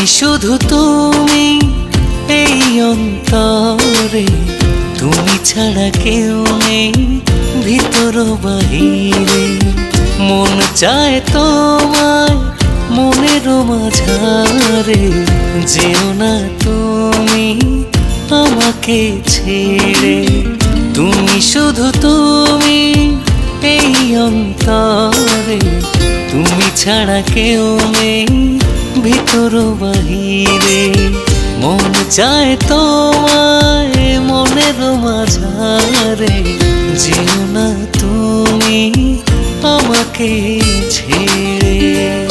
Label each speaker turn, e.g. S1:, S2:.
S1: শুধু তুমি এই অন্তরে, তুমি ছাড়া কেউ নেই ভিতর বাহিরে। মন চায় তোমায় মনের মাঝারে, যেও না তুমি আমাকে ছেড়ে। তুমি শুধু তুমি এই অন্তরে, তুমি ছাড়া কেউ নেই ভিতর বাহিরে। মন চায় তোমায় মনের মাঝারে, যেও না তুমি আমাকে ছেড়ে।